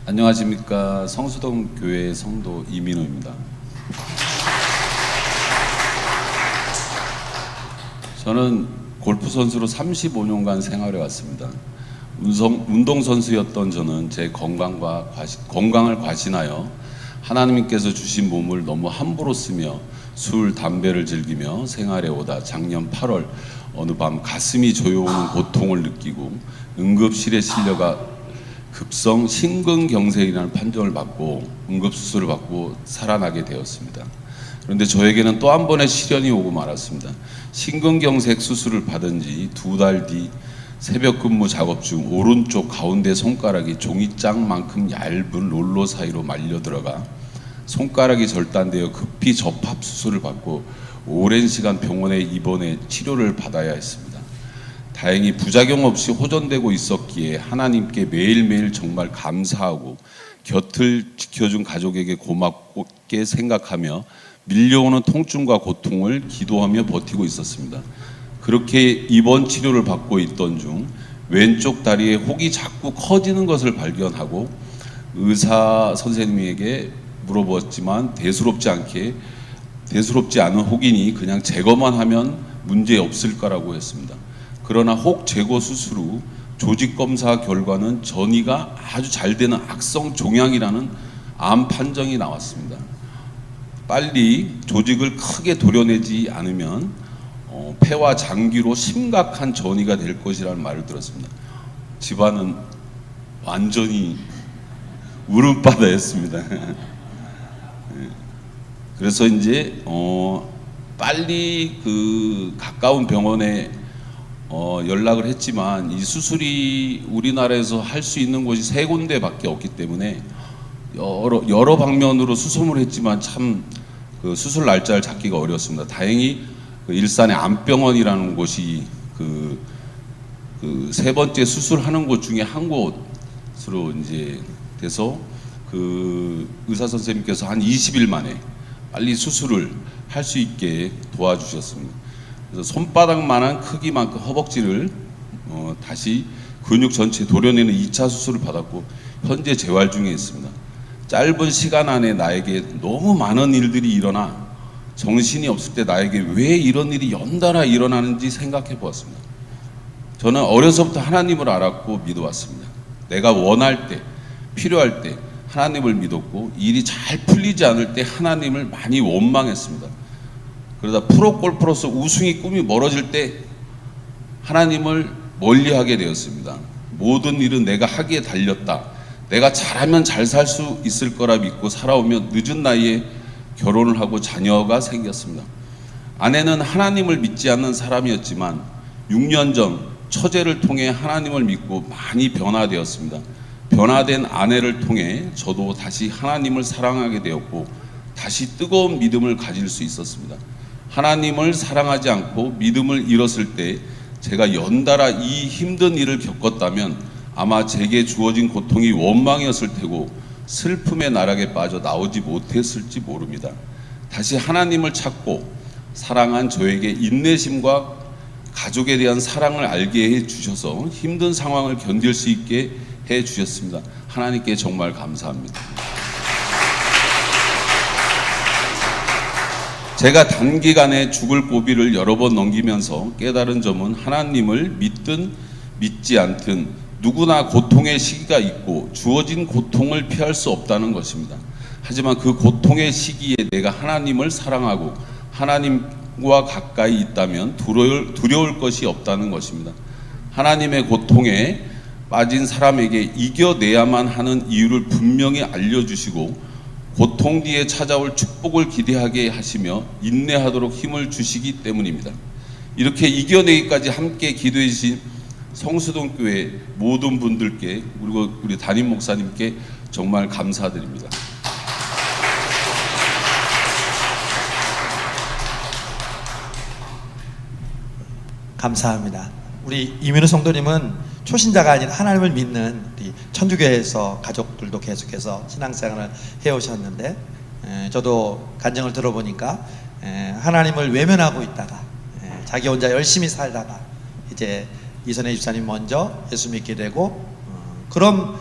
안녕하십니까. 성수동 교회 성도 이민호입니다. 저는 골프 선수로 35년간 생활해 왔습니다. 운동선수였던 저는 제 건강을 과신하여 하나님께서 주신 몸을 너무 함부로 쓰며 술, 담배를 즐기며 생활해 오다 작년 8월 어느 밤 가슴이 조여오는 고통을 느끼고 응급실에 실려가 급성 심근경색이라는 판정을 받고 응급수술을 받고 살아나게 되었습니다. 그런데 저에게는 또 한 번의 시련이 오고 말았습니다. 심근경색 수술을 받은 지 2달 뒤 새벽 근무 작업 중 오른쪽 가운데 손가락이 종이장만큼 얇은 롤러 사이로 말려 들어가 손가락이 절단되어 급히 접합 수술을 받고 오랜 시간 병원에 입원해 치료를 받아야 했습니다. 다행히 부작용 없이 호전되고 있었기에 하나님께 매일매일 정말 감사하고 곁을 지켜준 가족에게 고맙게 생각하며 밀려오는 통증과 고통을 기도하며 버티고 있었습니다. 그렇게 입원 치료를 받고 있던 중 왼쪽 다리에 혹이 자꾸 커지는 것을 발견하고 의사 선생님에게 물어보았지만 대수롭지 않은 혹이니 그냥 제거만 하면 문제 없을 거라고 했습니다. 그러나 혹 제거 수술 후 조직 검사 결과는 전이가 아주 잘 되는 악성 종양이라는 암 판정이 나왔습니다. 빨리 조직을 크게 도려내지 않으면 폐와 장기로 심각한 전이가 될 것이라는 말을 들었습니다. 집안은 완전히 울음바다였습니다. 그래서 이제 빨리 그 가까운 병원에 연락을 했지만 이 수술이 우리나라에서 할 수 있는 곳이 3군데밖에 없기 때문에 여러 방면으로 수소문을 했지만 참 그 수술 날짜를 잡기가 어려웠습니다. 다행히 그 일산의 안병원이라는 곳이 그 3번째 수술하는 곳 중에 한 곳으로 이제 돼서 그 의사 선생님께서 한 20일 만에 빨리 수술을 할 수 있게 도와주셨습니다. 그래서 손바닥만한 크기만큼 허벅지를 다시 근육 전체 도려내는 2차 수술을 받았고 현재 재활 중에 있습니다. 짧은 시간 안에 나에게 너무 많은 일들이 일어나 정신이 없을 때 나에게 왜 이런 일이 연달아 일어나는지 생각해 보았습니다. 저는 어려서부터 하나님을 알았고 믿어왔습니다. 내가 원할 때, 필요할 때 하나님을 믿었고 일이 잘 풀리지 않을 때 하나님을 많이 원망했습니다. 그러다 프로골퍼로서 우승이 꿈이 멀어질 때 하나님을 멀리하게 되었습니다. 모든 일은 내가 하기에 달렸다. 내가 잘하면 잘 살 수 있을 거라 믿고 살아오며 늦은 나이에 결혼을 하고 자녀가 생겼습니다. 아내는 하나님을 믿지 않는 사람이었지만 6년 전 처제를 통해 하나님을 믿고 많이 변화되었습니다. 변화된 아내를 통해 저도 다시 하나님을 사랑하게 되었고 다시 뜨거운 믿음을 가질 수 있었습니다. 하나님을 사랑하지 않고 믿음을 잃었을 때 제가 연달아 이 힘든 일을 겪었다면 아마 제게 주어진 고통이 원망이었을 테고 슬픔의 나락에 빠져 나오지 못했을지 모릅니다. 다시 하나님을 찾고 사랑한 저에게 인내심과 가족에 대한 사랑을 알게 해주셔서 힘든 상황을 견딜 수 있게 해주셨습니다. 하나님께 정말 감사합니다. 제가 단기간에 죽을 고비를 여러 번 넘기면서 깨달은 점은 하나님을 믿든 믿지 않든 누구나 고통의 시기가 있고 주어진 고통을 피할 수 없다는 것입니다. 하지만 그 고통의 시기에 내가 하나님을 사랑하고 하나님과 가까이 있다면 두려울 것이 없다는 것입니다. 하나님의 고통에 빠진 사람에게 이겨내야만 하는 이유를 분명히 알려주시고 고통 뒤에 찾아올 축복을 기대하게 하시며 인내하도록 힘을 주시기 때문입니다. 이렇게 이겨내기까지 함께 기도해 주신 성수동 교회 모든 분들께 그리고 우리 담임 목사님께 정말 감사드립니다. 감사합니다. 우리 이민우 성도님은 초신자가 아닌 하나님을 믿는 우리 천주교에서 가족들도 계속해서 신앙생활을 해오셨는데 저도 간증을 들어보니까 하나님을 외면하고 있다가 자기 혼자 열심히 살다가 이제 이선혜 집사님 먼저 예수 믿게 되고 그런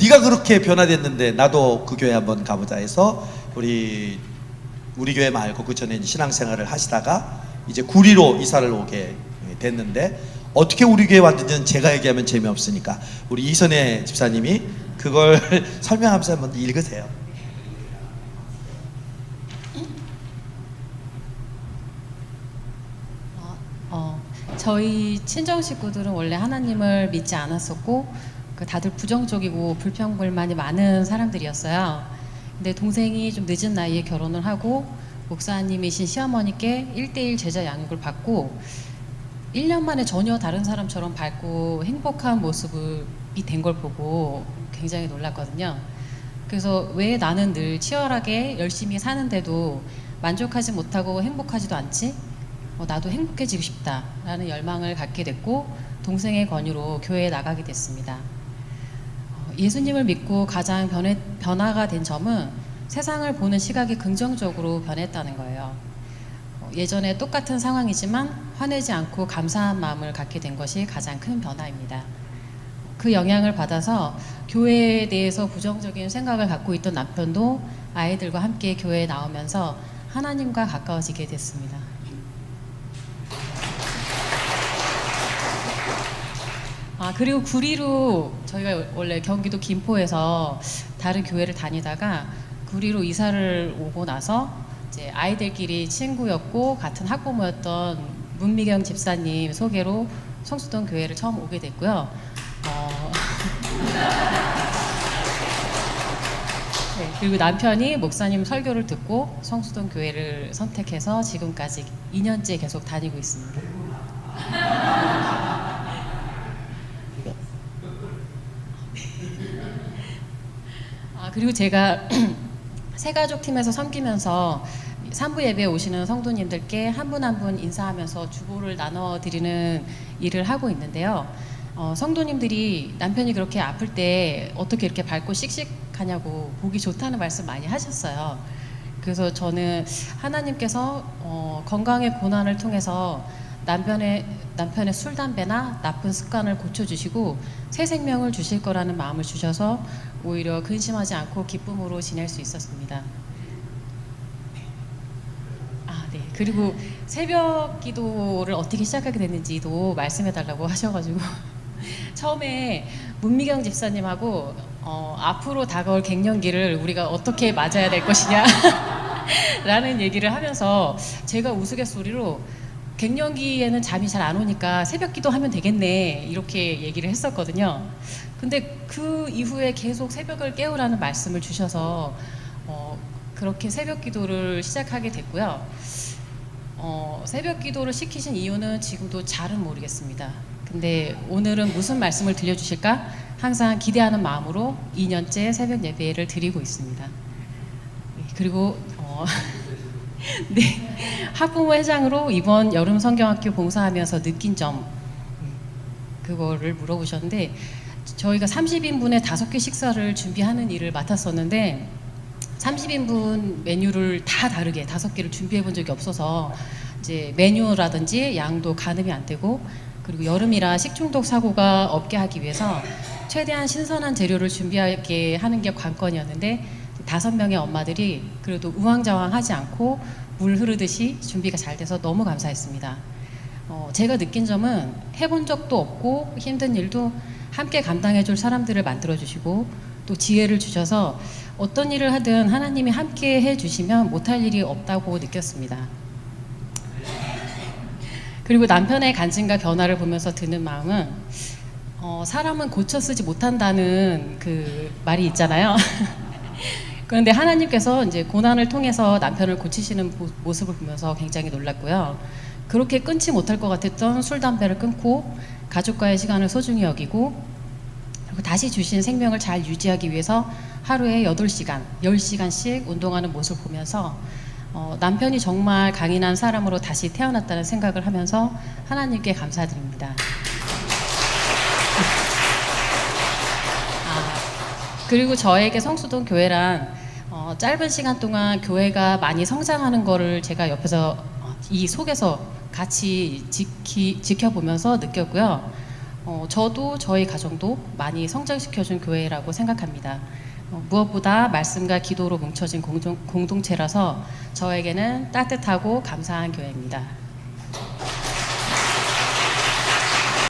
네가 그렇게 변화됐는데 나도 그 교회 한번 가보자 해서 우리 교회 말고 그 전에 신앙생활을 하시다가 이제 구리로 이사를 오게 됐는데, 어떻게 우리 교회 왔는지는 제가 얘기하면 재미없으니까 우리 이선혜 집사님이 그걸 설명하면서 한번 읽으세요. 저희 친정 식구들은 원래 하나님을 믿지 않았었고 다들 부정적이고 불평불만이 많은 사람들이었어요. 근데 동생이 좀 늦은 나이에 결혼을 하고 목사님이신 시어머니께 1:1 제자 양육을 받고 1년 만에 전혀 다른 사람처럼 밝고 행복한 모습이 된 걸 보고 굉장히 놀랐거든요. 그래서 왜 나는 늘 치열하게 열심히 사는데도 만족하지 못하고 행복하지도 않지? 나도 행복해지고 싶다라는 열망을 갖게 됐고, 동생의 권유로 교회에 나가게 됐습니다. 예수님을 믿고 가장 변화가 된 점은 세상을 보는 시각이 긍정적으로 변했다는 거예요. 예전에 똑같은 상황이지만 화내지 않고 감사한 마음을 갖게 된 것이 가장 큰 변화입니다. 그 영향을 받아서 교회에 대해서 부정적인 생각을 갖고 있던 남편도 아이들과 함께 교회에 나오면서 하나님과 가까워지게 됐습니다. 그리고 구리로, 저희가 원래 경기도 김포에서 다른 교회를 다니다가 구리로 이사를 오고 나서 이제 아이들끼리 친구였고 같은 학부모였던 문미경 집사님 소개로 성수동 교회를 처음 오게 됐고요. 네, 그리고 남편이 목사님 설교를 듣고 성수동 교회를 선택해서 지금까지 2년째 계속 다니고 있습니다. 그리고 제가 새가족 팀에서 섬기면서 산부 예배에 오시는 성도님들께 한 분 한 분 인사하면서 주보를 나눠드리는 일을 하고 있는데요. 성도님들이 남편이 그렇게 아플 때 어떻게 이렇게 밝고 씩씩하냐고 보기 좋다는 말씀 많이 하셨어요. 그래서 저는 하나님께서 건강의 고난을 통해서 남편의 술, 담배나 나쁜 습관을 고쳐주시고 새 생명을 주실 거라는 마음을 주셔서 오히려 근심하지 않고 기쁨으로 지낼 수 있었습니다. 네. 그리고 새벽 기도를 어떻게 시작하게 됐는지도 말씀해달라고 하셔가지고 처음에 문미경 집사님하고 앞으로 다가올 갱년기를 우리가 어떻게 맞아야 될 것이냐 라는 얘기를 하면서 제가 우스갯소리로 갱년기에는 잠이 잘 안 오니까 새벽 기도하면 되겠네 이렇게 얘기를 했었거든요. 근데 그 이후에 계속 새벽을 깨우라는 말씀을 주셔서 그렇게 새벽 기도를 시작하게 됐고요. 새벽 기도를 시키신 이유는 지금도 잘은 모르겠습니다. 근데 오늘은 무슨 말씀을 들려주실까 항상 기대하는 마음으로 2년째 새벽 예배를 드리고 있습니다. 그리고 네, 학부모 회장으로 이번 여름 성경학교 봉사하면서 느낀 점, 그거를 물어보셨는데, 저희가 30인분의 5개 식사를 준비하는 일을 맡았었는데 30인분 메뉴를 다 다르게 5개를 준비해 본 적이 없어서 이제 메뉴라든지 양도 가늠이 안 되고, 그리고 여름이라 식중독 사고가 없게 하기 위해서 최대한 신선한 재료를 준비하게 하는 게 관건이었는데 5명의 엄마들이 그래도 우왕좌왕하지 않고 물 흐르듯이 준비가 잘 돼서 너무 감사했습니다. 제가 느낀 점은 해본 적도 없고 힘든 일도 함께 감당해 줄 사람들을 만들어 주시고 또 지혜를 주셔서 어떤 일을 하든 하나님이 함께 해 주시면 못할 일이 없다고 느꼈습니다. 그리고 남편의 간증과 변화를 보면서 드는 마음은 사람은 고쳐 쓰지 못한다는 그 말이 있잖아요. 그런데 하나님께서 이제 고난을 통해서 남편을 고치시는 모습을 보면서 굉장히 놀랐고요. 그렇게 끊지 못할 것 같았던 술, 담배를 끊고 가족과의 시간을 소중히 여기고, 그리고 다시 주신 생명을 잘 유지하기 위해서 하루에 8시간, 10시간씩 운동하는 모습을 보면서 남편이 정말 강인한 사람으로 다시 태어났다는 생각을 하면서 하나님께 감사드립니다. 그리고 저에게 성수동 교회란 짧은 시간 동안 교회가 많이 성장하는 거를 제가 옆에서 이 속에서 같이 지켜보면서 느꼈고요. 저도 저희 가정도 많이 성장시켜준 교회라고 생각합니다. 무엇보다 말씀과 기도로 뭉쳐진 공동체라서 저에게는 따뜻하고 감사한 교회입니다.